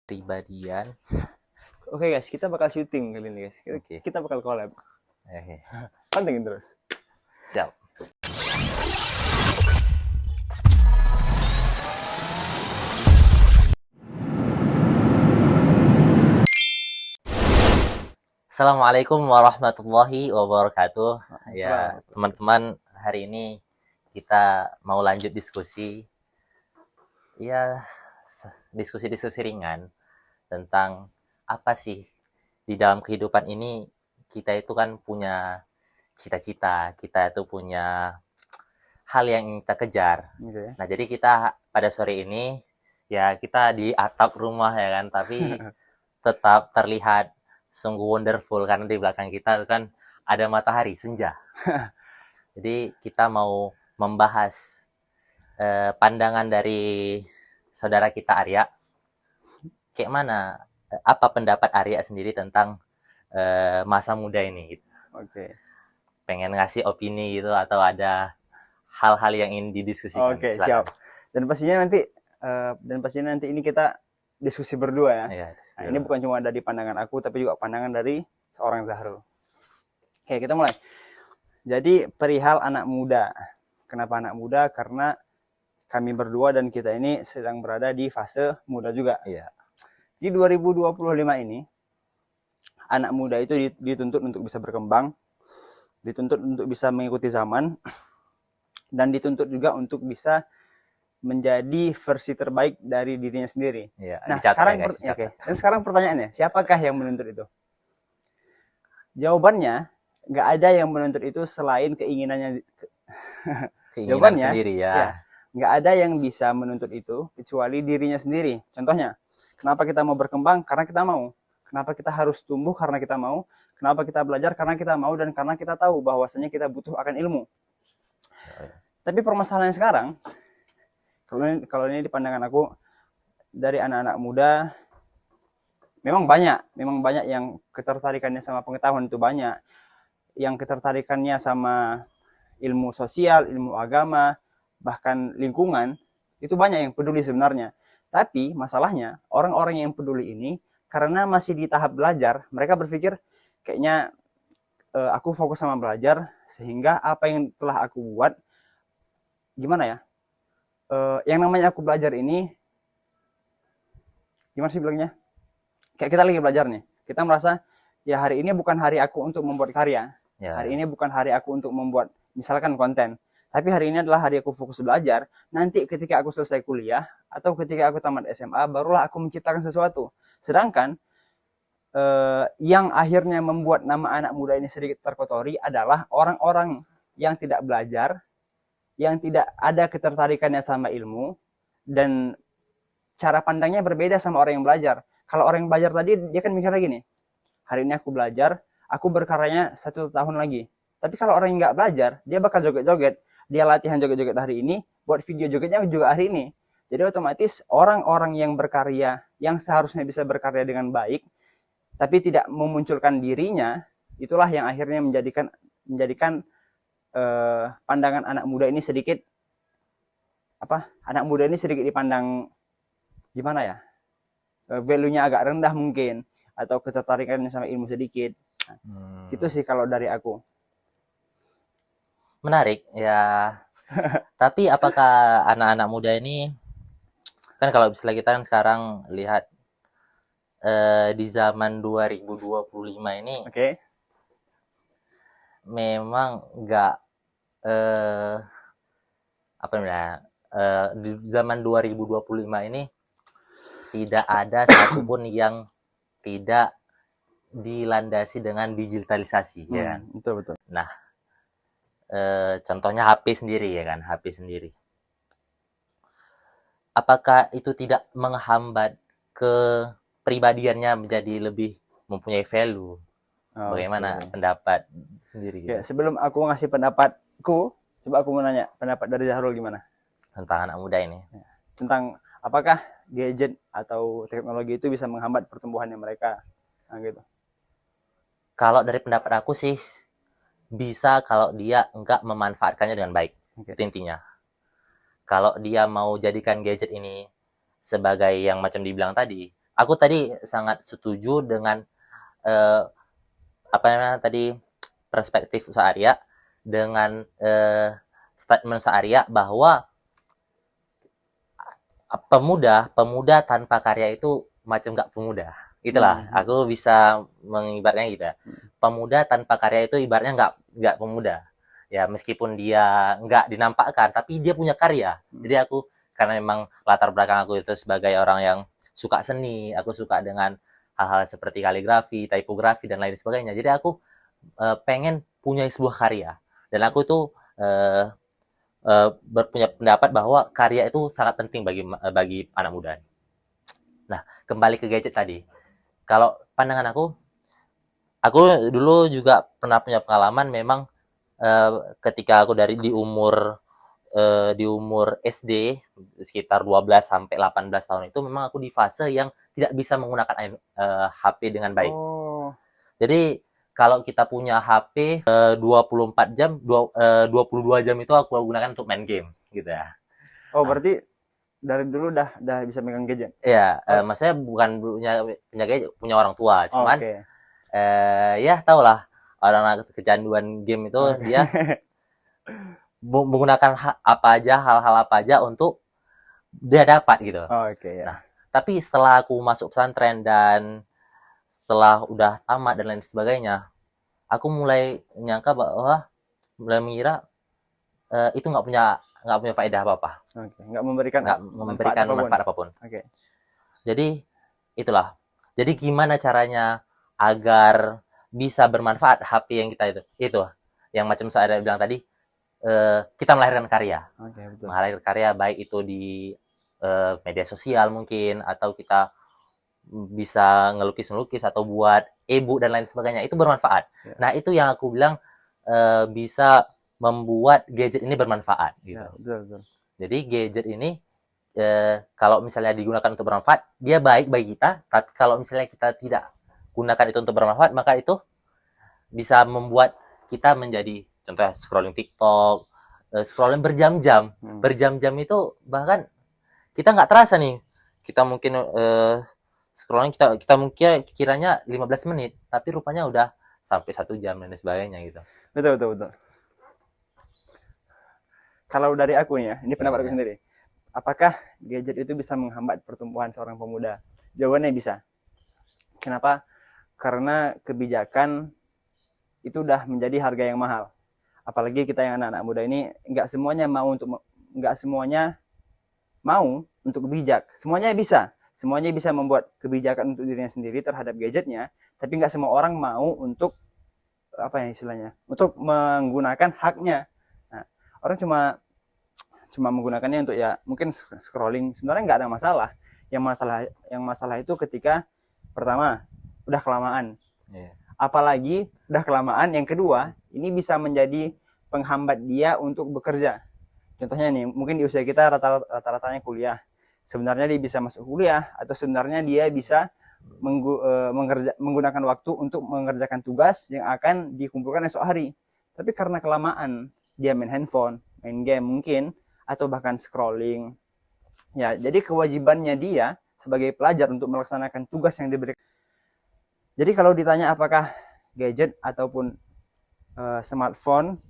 Pribadian. Oke guys, kita bakal syuting kali ini guys. Oke. Kita bakal collab. Oke. Pantengin terus. Siap. Assalamualaikum warahmatullahi wabarakatuh. Ya, teman-teman, hari ini kita mau lanjut diskusi. Ya, diskusi-diskusi ringan tentang apa sih di dalam kehidupan ini. Kita itu kan punya cita-cita, kita itu punya hal yang ingin kita kejar. Oke. Nah, jadi kita pada sore ini ya kita di atap rumah ya kan, tapi tetap terlihat sungguh wonderful karena di belakang kita kan ada matahari senja. Jadi kita mau membahas pandangan dari saudara kita Arya. Kayak mana, apa pendapat Arya sendiri tentang masa muda ini? Gitu. Oke. Pengen ngasih opini gitu atau ada hal-hal yang ingin didiskusikan? Oke, Silakan. siap. Dan pastinya nanti ini kita diskusi berdua ya. Ya, Nah, ini bukan cuma dari pandangan aku, tapi juga pandangan dari seorang Zahrul. Oke, kita mulai. Jadi perihal anak muda. Kenapa anak muda? Karena kami berdua dan kita ini sedang berada di fase muda juga. Iya. Di 2025 ini, anak muda itu dituntut untuk bisa berkembang, dituntut untuk bisa mengikuti zaman, dan dituntut juga untuk bisa menjadi versi terbaik dari dirinya sendiri. Iya, Nah, dicatat sekarang ya, guys, dicatat. okay. Dan sekarang pertanyaannya, siapakah yang menuntut itu? Jawabannya, nggak ada yang menuntut itu selain keinginannya. Keinginan Jawabannya, sendiri ya. Nggak ada yang bisa menuntut itu kecuali dirinya sendiri. Contohnya, kenapa kita mau berkembang? Karena kita mau. Kenapa kita harus tumbuh? Karena kita mau. Kenapa kita belajar? Karena kita mau dan karena kita tahu bahwasanya kita butuh akan ilmu. Tapi permasalahan sekarang, kalau ini di pandangan aku, dari anak-anak muda, memang banyak yang ketertarikannya sama pengetahuan itu banyak. Yang ketertarikannya sama ilmu sosial, ilmu agama, bahkan lingkungan, itu banyak yang peduli sebenarnya. Tapi masalahnya, orang-orang yang peduli ini, karena masih di tahap belajar, mereka berpikir, kayaknya aku fokus sama belajar, sehingga apa yang telah aku buat, gimana ya, yang namanya aku belajar ini, gimana sih bilangnya, kayak kita lagi belajar nih, kita merasa, ya hari ini bukan hari aku untuk membuat karya, hari ini bukan hari aku untuk membuat, misalkan konten, tapi hari ini adalah hari aku fokus belajar. Nanti ketika aku selesai kuliah atau ketika aku tamat SMA, barulah aku menciptakan sesuatu. Sedangkan yang akhirnya membuat nama anak muda ini sedikit terkotori adalah orang-orang yang tidak belajar, yang tidak ada ketertarikannya sama ilmu, dan cara pandangnya berbeda sama orang yang belajar. Kalau orang yang belajar tadi, dia kan mikir lagi nih, hari ini aku belajar, aku berkaryanya 1 tahun lagi. Tapi kalau orang yang nggak belajar, dia bakal joget-joget. Dia latihan joget-joget hari ini, buat video jogetnya juga hari ini. Jadi otomatis orang-orang yang berkarya, yang seharusnya bisa berkarya dengan baik, tapi tidak memunculkan dirinya, itulah yang akhirnya menjadikan pandangan anak muda ini sedikit dipandang gimana ya, value-nya agak rendah mungkin, atau ketertarikannya sama ilmu sedikit. Nah, gitu sih kalau dari aku. Menarik ya. Tapi apakah anak-anak muda ini, kan kalau misalnya kita kan sekarang lihat di zaman 2025 ini, memang nggak di zaman 2025 ini tidak ada satupun yang tidak dilandasi dengan digitalisasi, ya kan? Betul. Nah, contohnya HP sendiri ya kan, HP sendiri. Apakah itu tidak menghambat kepribadiannya menjadi lebih mempunyai value? Bagaimana pendapat sendiri? Ya, sebelum aku ngasih pendapatku, coba aku mau nanya pendapat dari Zahrul gimana? Tentang anak muda ini. Tentang apakah gadget atau teknologi itu bisa menghambat pertumbuhannya mereka? Nah, gitu. Kalau dari pendapat aku sih, bisa kalau dia nggak memanfaatkannya dengan baik. Itu intinya. Kalau dia mau jadikan gadget ini sebagai yang macam dibilang tadi, aku tadi sangat setuju dengan eh, apa namanya tadi perspektif Arya dengan statement Arya bahwa pemuda tanpa karya itu macam nggak pemuda. Itulah, aku bisa mengibaratnya gitu ya. Pemuda tanpa karya itu ibaratnya nggak pemuda. Ya meskipun dia nggak dinampakkan, tapi dia punya karya. Jadi aku karena memang latar belakang aku itu sebagai orang yang suka seni, aku suka dengan hal-hal seperti kaligrafi, tipografi dan lain sebagainya. Jadi aku pengen punya sebuah karya. Dan aku tuh berpunya pendapat bahwa karya itu sangat penting bagi anak muda. Nah, kembali ke gadget tadi. Kalau pandangan aku dulu juga pernah punya pengalaman memang ketika aku di umur SD sekitar 12 sampai 18 tahun itu memang aku di fase yang tidak bisa menggunakan HP dengan baik. Oh. Jadi kalau kita punya HP 24 jam, 22 jam itu aku gunakan untuk main game gitu ya. Oh, berarti dari dulu udah bisa megang gadget. Iya, maksudnya bukan punya gadget, punya orang tua, cuman ya tau lah orang kecanduan game itu dia menggunakan hal-hal apa aja untuk dia dapat gitu. Nah, tapi setelah aku masuk pesantren dan setelah udah tamat dan lain sebagainya, aku mulai menyangka bahwa mulai mengira itu nggak punya faedah apa-apa. Nggak memberikan manfaat apapun. Jadi itulah. Jadi gimana caranya agar bisa bermanfaat HP yang kita itu yang macam saya bilang tadi, kita melahirkan karya. Betul. Melahirkan karya baik itu di media sosial mungkin, atau kita bisa ngelukis atau buat e-book dan lain sebagainya, itu bermanfaat. Nah itu yang aku bilang bisa membuat gadget ini bermanfaat gitu. Betul. Jadi gadget ini kalau misalnya digunakan untuk bermanfaat, dia baik bagi kita. Tapi kalau misalnya kita tidak gunakan itu untuk bermanfaat, maka itu bisa membuat kita menjadi contohnya scrolling TikTok, scrolling berjam-jam. Berjam-jam itu bahkan kita nggak terasa nih. Kita mungkin scrolling kita mungkin kiranya 15 menit, tapi rupanya udah sampai 1 jam dan sebagainya gitu. Betul. Kalau dari aku ya, ini pendapat aku sendiri. Apakah gadget itu bisa menghambat pertumbuhan seorang pemuda? Jawabannya bisa. Kenapa? Karena kebijakan itu udah menjadi harga yang mahal. Apalagi kita yang anak-anak muda ini nggak semuanya mau untuk bijak. Semuanya bisa membuat kebijakan untuk dirinya sendiri terhadap gadgetnya, tapi nggak semua orang mau untuk untuk menggunakan haknya. Nah, orang cuma menggunakannya untuk ya mungkin scrolling, sebenarnya nggak ada masalah. Yang masalah itu ketika pertama udah kelamaan, apalagi udah kelamaan. Yang kedua, ini bisa menjadi penghambat dia untuk bekerja. Contohnya nih, mungkin di usia kita rata-ratanya kuliah. Sebenarnya dia bisa masuk kuliah, atau sebenarnya dia bisa menggunakan waktu untuk mengerjakan tugas yang akan dikumpulkan esok hari. Tapi karena kelamaan, dia main handphone, main game mungkin, atau bahkan scrolling. Ya, jadi kewajibannya dia sebagai pelajar untuk melaksanakan tugas yang diberikan. Jadi kalau ditanya apakah gadget ataupun smartphone,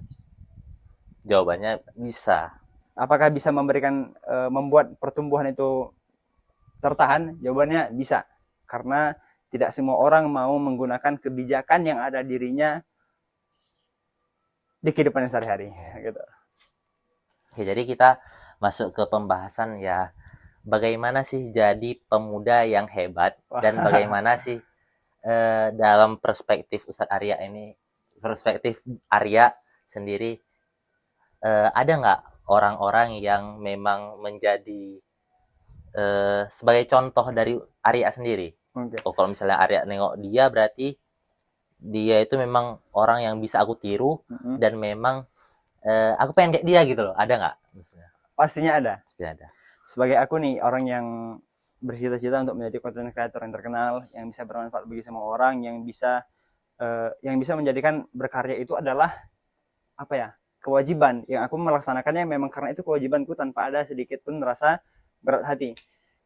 jawabannya bisa. Apakah bisa membuat pertumbuhan itu tertahan? Jawabannya bisa. Karena tidak semua orang mau menggunakan kebijakan yang ada dirinya di kehidupan sehari-hari gitu. Oke, jadi kita masuk ke pembahasan ya, bagaimana sih jadi pemuda yang hebat. Dan bagaimana sih dalam perspektif Ustadz Arya ini, perspektif Arya sendiri, ada nggak orang-orang yang memang menjadi sebagai contoh dari Arya sendiri? Kalau misalnya Arya nengok dia, berarti dia itu memang orang yang bisa aku tiru, dan memang aku pengen kayak dia gitu loh. Ada nggak? Pastinya ada. Pastinya ada. Sebagai aku nih, orang yang bercita-cita untuk menjadi content creator yang terkenal, yang bisa bermanfaat bagi semua orang, yang bisa menjadikan berkarya itu adalah kewajiban yang aku melaksanakannya memang karena itu kewajibanku, tanpa ada sedikit pun rasa berat hati.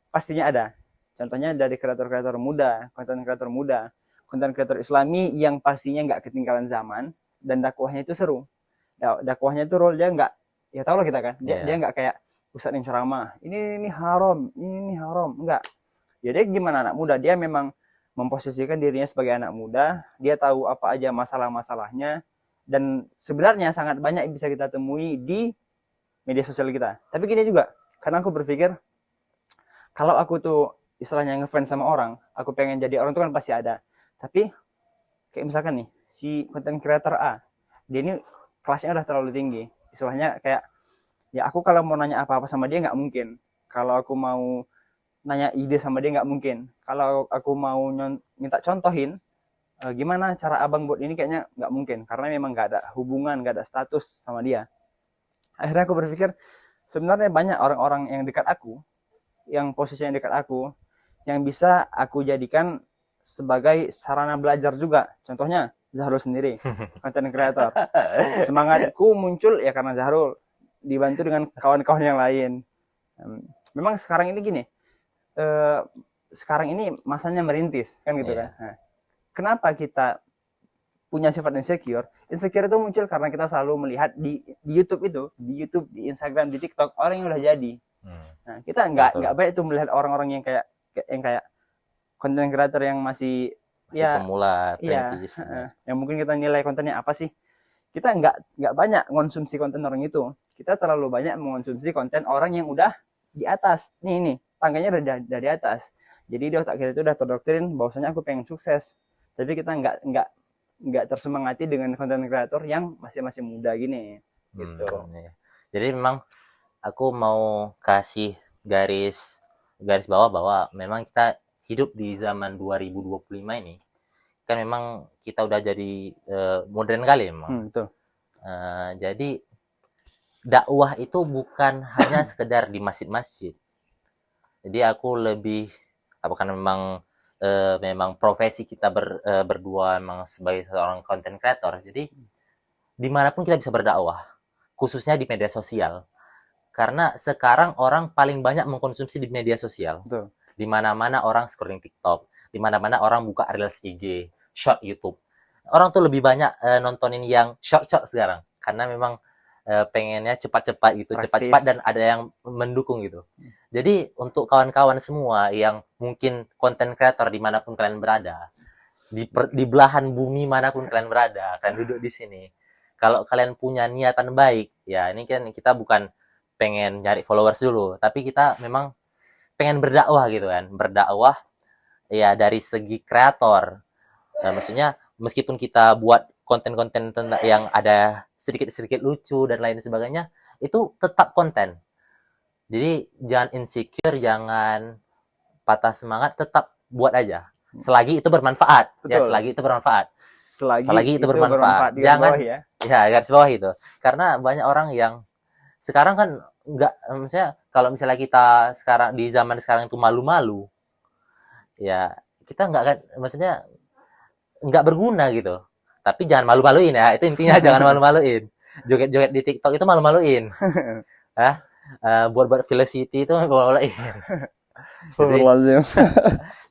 Pastinya ada. Contohnya dari kreator-kreator muda, konten kreator Islami yang pastinya nggak ketinggalan zaman dan dakwahnya itu seru. Dakwahnya itu role dia nggak, ya tau lah kita kan, dia nggak kayak ustadz yang ceramah, ini haram, ini haram, enggak. Ya dia gimana anak muda, dia memang memposisikan dirinya sebagai anak muda, dia tahu apa aja masalah-masalahnya, dan sebenarnya sangat banyak yang bisa kita temui di media sosial kita. Tapi gini juga, karena aku berpikir kalau aku tuh istilahnya ngefans sama orang, aku pengen jadi orang tuh kan pasti ada. Tapi kayak misalkan nih, si konten creator A, dia ini kelasnya udah terlalu tinggi. Istilahnya kayak, ya aku kalau mau nanya apa-apa sama dia nggak mungkin. Kalau aku mau nanya ide sama dia nggak mungkin. Kalau aku mau minta contohin, gimana cara abang buat ini, kayaknya nggak mungkin. Karena memang nggak ada hubungan, nggak ada status sama dia. Akhirnya aku berpikir, sebenarnya banyak orang-orang yang dekat aku, yang posisinya dekat aku, yang bisa aku jadikan sebagai sarana belajar juga. Contohnya Zahrul sendiri, konten kreator. Semangatku muncul ya karena Zahrul, dibantu dengan kawan-kawan yang lain. Memang sekarang ini gini, sekarang ini masanya merintis kan gitu kan. Nah, kenapa kita punya sifat insecure? Insecure itu muncul karena kita selalu melihat di YouTube itu, di YouTube, di Instagram, di TikTok orang yang udah jadi. Nah, kita nggak baik tuh melihat orang-orang yang kayak konten kreator yang masih ya pemula, yang mungkin kita nilai kontennya apa sih. Kita nggak banyak mengonsumsi konten orang itu. Kita terlalu banyak mengonsumsi konten orang yang udah di atas. Nih tangganya udah dari atas. Jadi di otak kita itu udah terdoktrin bahwasanya aku pengen sukses. Tapi kita nggak tersemangati dengan konten kreator yang masih muda gini. Gitu. Jadi memang aku mau kasih garis bawah bahwa memang kita hidup di zaman 2025 ini kan memang kita udah jadi modern kali memang. Betul. Jadi dakwah itu bukan hanya sekedar di masjid-masjid. Jadi aku lebih apakah memang profesi kita berdua memang sebagai seorang content creator. Jadi dimanapun kita bisa berdakwah, khususnya di media sosial. Karena sekarang orang paling banyak mengkonsumsi di media sosial. Betul. Di mana-mana orang scrolling TikTok, di mana-mana orang buka Reels IG, short YouTube. Orang tuh lebih banyak nontonin yang short sekarang karena memang pengennya cepat-cepat gitu, cepat-cepat dan ada yang mendukung gitu. Jadi untuk kawan-kawan semua yang mungkin konten kreator dimanapun kalian berada, di belahan bumi manapun kalian berada, kalian duduk di sini. Kalau kalian punya niatan baik, ya ini kan kita bukan pengen nyari followers dulu, tapi kita memang pengen berdakwah gitu kan, berdakwah ya dari segi kreator. Nah, maksudnya meskipun kita buat konten-konten yang ada sedikit-sedikit lucu dan lain sebagainya, itu tetap konten. Jadi jangan insecure, jangan patah semangat, tetap buat aja. Selagi itu bermanfaat. Betul. Ya, selagi itu bermanfaat. Selagi itu bermanfaat. Jangan ya garis bawah itu. Karena banyak orang yang sekarang kan nggak, maksudnya kalau misalnya kita sekarang di zaman sekarang itu malu-malu, ya kita maksudnya nggak berguna gitu. Tapi jangan malu-maluin ya, itu intinya jangan malu-maluin. Joget-joget di TikTok itu malu-maluin. Buat velocity itu malu-maluin.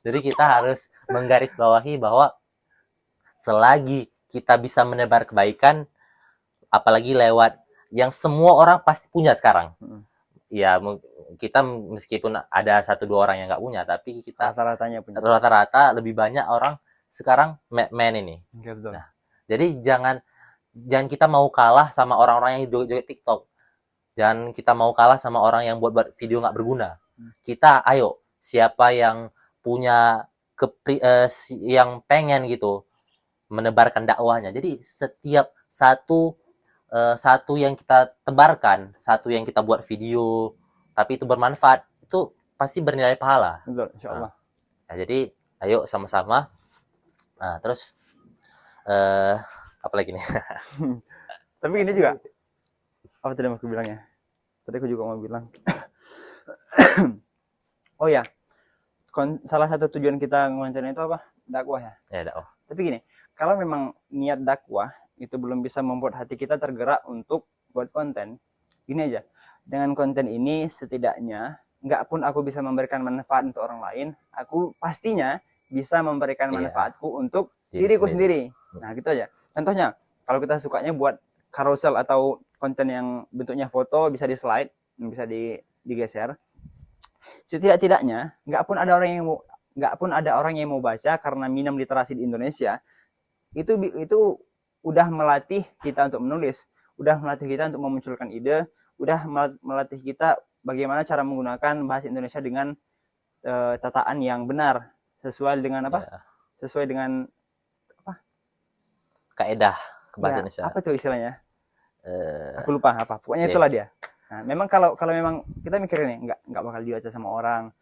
Jadi kita harus menggarisbawahi bahwa selagi kita bisa menebar kebaikan, apalagi lewat yang semua orang pasti punya sekarang. Ya kita meskipun ada 1-2 orang yang nggak punya, tapi kita rata-rata lebih banyak orang sekarang main ini. Nah, jadi jangan kita mau kalah sama orang-orang yang joget-joget TikTok. Jangan kita mau kalah sama orang yang buat video nggak berguna. Kita ayo, siapa yang punya yang pengen gitu menebarkan dakwahnya. Jadi setiap satu yang kita tebarkan, satu yang kita buat video, tapi itu bermanfaat, itu pasti bernilai pahala. Betul, insya Allah. Nah, jadi ayo sama-sama. Nah, terus apa lagi nih? Tapi ini juga, apa tadi mau aku bilangnya? Tadi aku juga mau bilang. Oh ya, salah satu tujuan kita ngonten itu apa? Dakwah ya? Ya, dakwah. Tapi gini, kalau memang niat dakwah itu belum bisa membuat hati kita tergerak untuk buat konten, gini aja, dengan konten ini setidaknya nggak pun aku bisa memberikan manfaat untuk orang lain, aku pastinya bisa memberikan manfaatku untuk diriku sendiri. Nah, gitu aja. Contohnya, kalau kita sukanya buat carousel atau konten yang bentuknya foto, bisa di slide, bisa digeser. Setidak-tidaknya, nggak pun ada orang yang mau baca karena minim literasi di Indonesia, itu udah melatih kita untuk menulis, udah melatih kita untuk memunculkan ide, udah melatih kita bagaimana cara menggunakan bahasa Indonesia dengan tataan yang benar, sesuai dengan apa? Ya. Sesuai dengan apa? Kaedah bahasa Indonesia. Apa tuh istilahnya? Aku lupa apa. Pokoknya itulah dia. Nah, memang kalau memang kita mikir ini nggak bakal dibaca sama orang,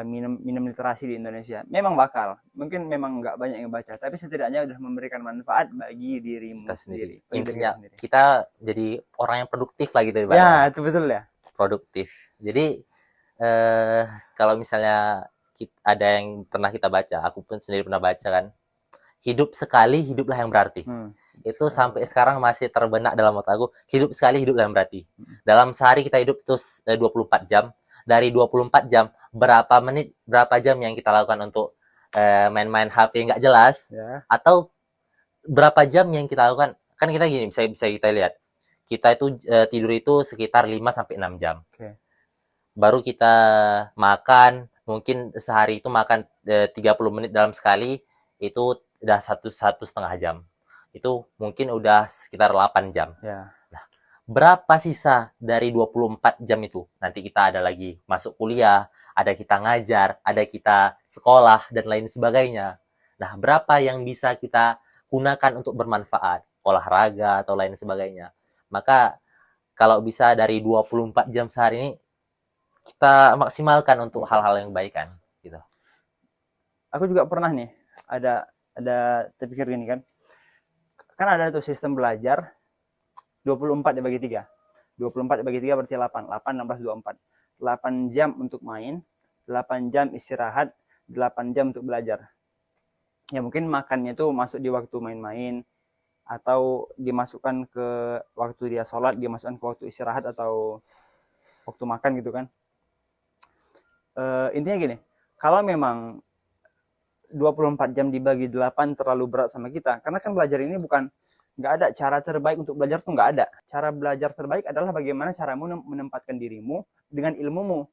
minim literasi di Indonesia, memang bakal, mungkin memang nggak banyak yang baca, tapi setidaknya udah memberikan manfaat bagi dirimu sendiri. Intinya kita jadi orang yang produktif lagi dari ya, itu betul ya, produktif. Jadi kalau misalnya ada yang pernah kita baca, aku pun sendiri pernah baca kan, hidup sekali hiduplah yang berarti. Itu sampai sekarang masih terbenak dalam otak aku, hidup sekali hiduplah yang berarti. Dalam sehari kita hidup itu 24 jam, dari 24 jam berapa menit, berapa jam yang kita lakukan untuk main-main HP nggak jelas, atau berapa jam yang kita lakukan, kan kita gini, bisa kita lihat, kita itu tidur itu sekitar 5-6 jam. Baru kita makan, mungkin sehari itu makan 30 menit dalam sekali, itu udah satu setengah jam. Itu mungkin udah sekitar 8 jam. Nah, berapa sisa dari 24 jam itu? Nanti kita ada lagi masuk kuliah, ada kita ngajar, ada kita sekolah, dan lain sebagainya. Nah, berapa yang bisa kita gunakan untuk bermanfaat? Olahraga atau lain sebagainya. Maka, kalau bisa dari 24 jam sehari ini, kita maksimalkan untuk hal-hal yang baik kan. Gitu. Aku juga pernah nih, ada terpikir gini kan. Kan ada tuh sistem belajar 24 dibagi 3. 24 dibagi 3 berarti 8. 8, 16, 24. 8 jam untuk main, 8 jam istirahat, 8 jam untuk belajar. Ya mungkin makannya tuh masuk di waktu main-main, atau dimasukkan ke waktu dia sholat, dimasukkan ke waktu istirahat atau waktu makan gitu kan. Intinya gini, kalau memang 24 jam dibagi 8 terlalu berat sama kita, karena kan belajar ini nggak ada cara terbaik untuk belajar tuh, nggak ada. Cara belajar terbaik adalah bagaimana caramu menempatkan dirimu dengan ilmumu,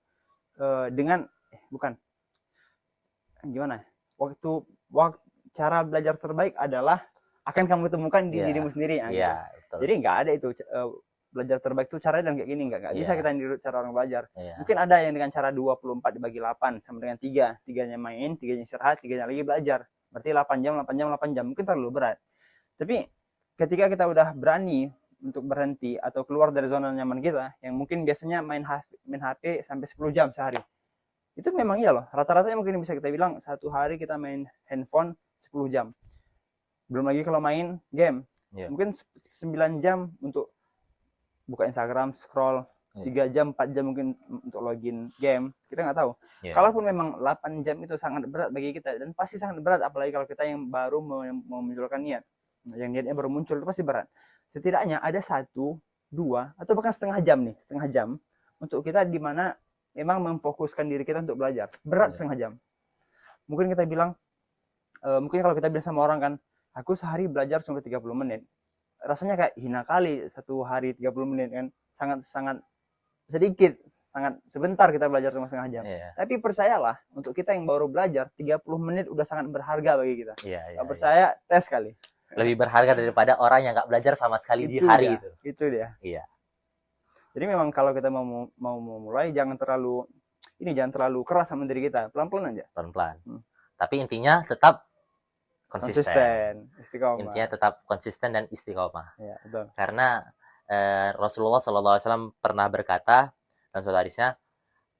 gimana? Cara belajar terbaik adalah akan kamu temukan di dirimu sendiri. Jadi nggak ada itu belajar terbaik tuh caranya dan kayak gini, nggak bisa kita niru cara orang belajar. Mungkin ada yang dengan cara 24 dibagi 8 sama dengan 3-nya main, 3-nya istirahat, 3-nya lagi belajar. Berarti 8 jam mungkin terlalu berat. Tapi ketika kita udah berani untuk berhenti atau keluar dari zona nyaman kita, yang mungkin biasanya main HP sampai 10 jam sehari, itu memang iya loh, rata-ratanya mungkin bisa kita bilang satu hari kita main handphone 10 jam. Belum lagi kalau main game, mungkin 9 jam untuk buka Instagram, scroll, 3 jam, 4 jam mungkin untuk login game, kita nggak tahu. Kalaupun memang 8 jam itu sangat berat bagi kita, dan pasti sangat berat, apalagi kalau kita yang baru memunculkan niat, yang niatnya baru muncul, itu pasti berat. Setidaknya ada 1, 2, atau bahkan setengah jam untuk kita di mana memang memfokuskan diri kita untuk belajar. Berat setengah jam. Mungkin kita bilang, mungkin kalau kita bilang sama orang kan, aku sehari belajar cuma 30 menit. Rasanya kayak hina kali, satu hari 30 menit kan, sangat sedikit, sangat sebentar kita belajar cuma setengah jam. Tapi percayalah, untuk kita yang baru belajar, 30 menit udah sangat berharga bagi kita. Kalau percaya, tes kali. Lebih berharga daripada orang yang nggak belajar sama sekali di hari itu. Itu dia. Jadi memang kalau kita mau mulai, jangan terlalu keras sama diri kita, pelan-pelan aja. Pelan-pelan. Tapi intinya tetap konsisten, istiqomah. Intinya tetap konsisten dan istiqomah. Betul. Karena Rasulullah SAW pernah berkata dalam suatu hadisnya,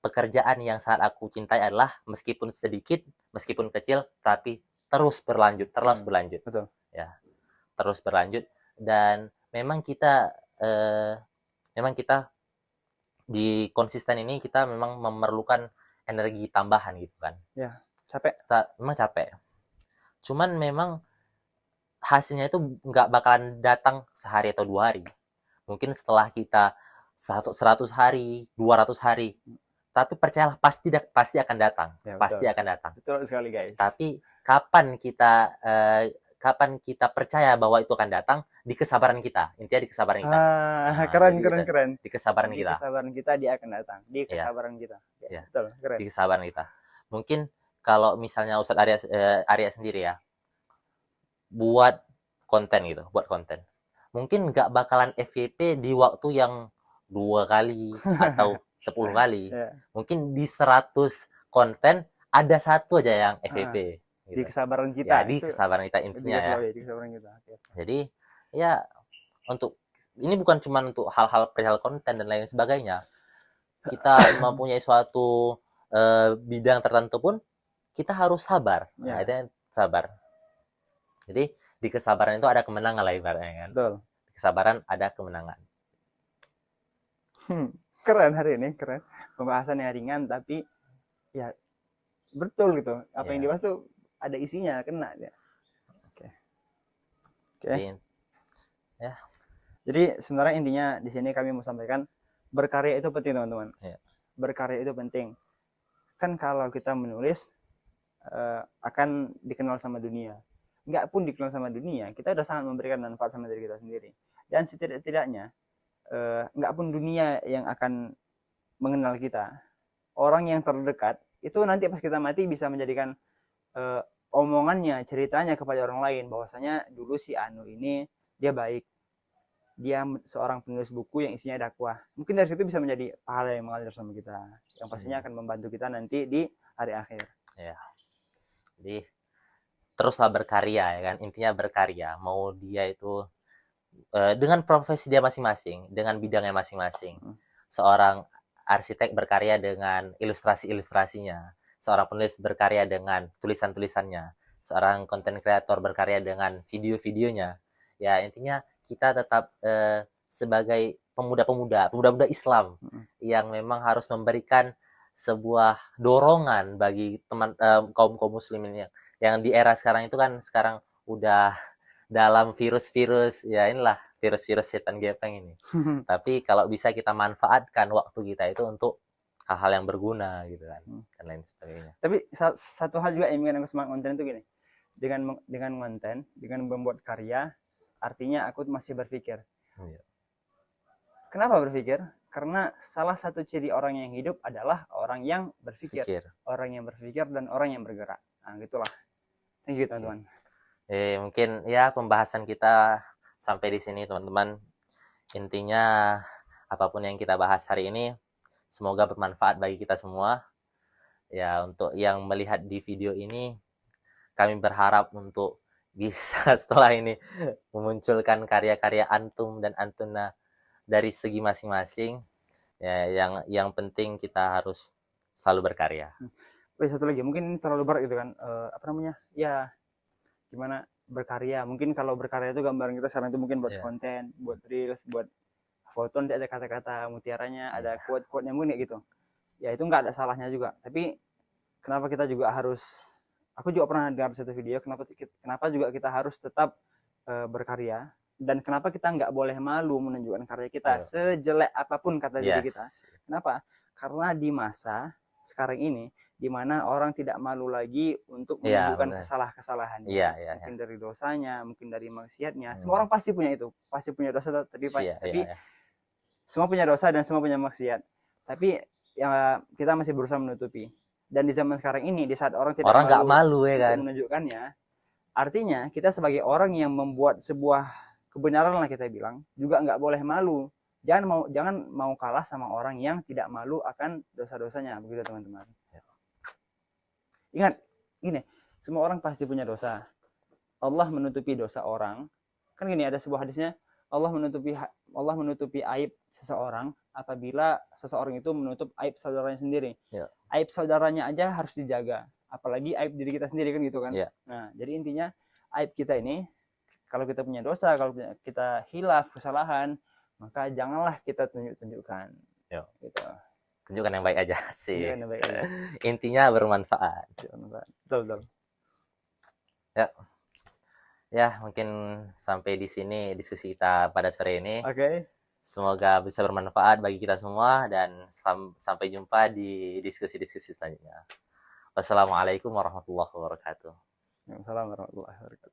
pekerjaan yang sangat aku cintai adalah meskipun sedikit, meskipun kecil, tapi terus berlanjut. Betul. Terus berlanjut. Dan memang kita di konsisten ini kita memang memerlukan energi tambahan gitu kan. Capek. Memang capek. Cuman memang hasilnya itu nggak bakalan datang sehari atau 2 hari. Mungkin setelah kita 100 hari, 200 hari. Tapi percayalah pasti akan datang. Ya, Pasti betul. akan datang. Betul sekali, guys. Tapi kapan kita percaya bahwa itu akan datang? Di kesabaran kita. Intinya di kesabaran kita. Keren, Jadi keren, keren. di kesabaran Di kita. kesabaran kita dia akan datang. Di Iya. kesabaran kita. Iya. Betul, keren. Di kesabaran kita. Mungkin kalau misalnya Ustadz Arya sendiri ya, buat konten gitu, buat konten. Mungkin nggak bakalan FYP di waktu yang 2 kali atau 10 kali. Ya. Mungkin di 100 konten ada satu aja yang FYP. Di Gitu. kesabaran kita. Ya, di kesabaran kita intinya ya. Di kesabaran kita. Okay. Jadi ya untuk ini bukan cuma untuk hal-hal perihal konten dan lain sebagainya. Kita mempunyai suatu bidang tertentu pun kita harus sabar. Nah, itu sabar. Jadi di kesabaran itu ada kemenangan lah ibaratnya kan. Betul. Di kesabaran ada kemenangan. Keren hari ini, keren. Pembahasan yang ringan tapi ya betul gitu. Apa yang dibahas tuh ada isinya, kena ya. Oke. Ya. Jadi sebenarnya intinya di sini kami mau sampaikan berkarya itu penting, teman-teman. Ya. Berkarya itu penting. Kan kalau kita menulis akan dikenal sama dunia. Nggak pun dikenal sama dunia, kita udah sangat memberikan manfaat sama diri kita sendiri. Dan setidak-tidaknya nggak pun dunia yang akan mengenal kita, orang yang terdekat itu nanti pas kita mati bisa menjadikan omongannya, ceritanya kepada orang lain bahwasanya dulu si Anu ini dia baik, dia seorang penulis buku yang isinya dakwah. Mungkin dari situ bisa menjadi pahala yang mengalir sama kita, yang pastinya akan membantu kita nanti di hari akhir. Ya. Jadi teruslah berkarya ya kan, intinya berkarya. Mau dia itu dengan profesi dia masing-masing, dengan bidangnya masing-masing. Seorang arsitek berkarya dengan ilustrasi-ilustrasinya, seorang penulis berkarya dengan tulisan-tulisannya, seorang konten kreator berkarya dengan video-videonya. Ya intinya kita tetap sebagai pemuda-pemuda Islam yang memang harus memberikan sebuah dorongan bagi teman kaum muslimin yang di era sekarang itu kan sekarang udah dalam virus-virus ya inilah virus-virus setan gepeng ini. Tapi kalau bisa kita manfaatkan waktu kita itu untuk hal-hal yang berguna gitu kan dan lain sebagainya. Tapi satu hal juga yang ingin aku semangat konten itu gini. Dengan konten, dengan membuat karya, artinya aku masih berpikir. Kenapa berpikir? Karena salah satu ciri orang yang hidup adalah orang yang berpikir. Orang yang berpikir dan orang yang bergerak. Nah, gitulah. Thank you, teman-teman. Mungkin ya pembahasan kita sampai di sini, teman-teman. Intinya apapun yang kita bahas hari ini semoga bermanfaat bagi kita semua. Ya, untuk yang melihat di video ini kami berharap untuk bisa setelah ini memunculkan karya-karya antum dan antuna dari segi masing-masing. Ya, yang penting kita harus selalu berkarya. Satu lagi, mungkin ini terlalu berat gitu kan. Apa namanya? Ya, gimana berkarya? Mungkin kalau berkarya itu gambaran kita sekarang itu mungkin buat konten, buat reels, buat foto, nanti ada kata-kata mutiaranya, ada quote-quote-nya mungkin kayak gitu. Ya itu nggak ada salahnya juga. Tapi kenapa kita juga harus, aku juga pernah dengar satu video, kenapa juga kita harus tetap berkarya, dan kenapa kita nggak boleh malu menunjukkan karya kita sejelek apapun kata diri kita. Kenapa? Karena di masa sekarang ini di mana orang tidak malu lagi untuk menunjukkan kesalahan-kesalahannya. Mungkin dari dosanya, mungkin dari maksiatnya. Semua orang pasti punya itu, pasti punya dosa, tapi semua punya dosa dan semua punya maksiat. Tapi ya kita masih berusaha menutupi. Dan di zaman sekarang ini, di saat orang tidak malu ya kan menunjukkannya, artinya kita sebagai orang yang membuat sebuah kebenaran lah kita bilang, juga nggak boleh malu. Jangan mau kalah sama orang yang tidak malu akan dosa-dosanya, begitu teman-teman. Ingat, gini, semua orang pasti punya dosa. Allah menutupi dosa orang. Kan gini, ada sebuah hadisnya, Allah menutupi aib seseorang apabila seseorang itu menutup aib saudaranya sendiri. Aib saudaranya aja harus dijaga, apalagi aib diri kita sendiri kan gitu kan. Nah, jadi intinya aib kita ini, kalau kita punya dosa, kalau kita hilaf, kesalahan, maka janganlah kita tunjukkan. Gitu. Tunjukkan yang baik aja sih. Yang baik aja. Intinya bermanfaat. Betul. Ya, mungkin sampai di sini diskusi kita pada sore ini. Oke. Semoga bisa bermanfaat bagi kita semua dan sampai jumpa di diskusi-diskusi selanjutnya. Wassalamualaikum warahmatullahi wabarakatuh. Waalaikumsalam warahmatullahi wabarakatuh.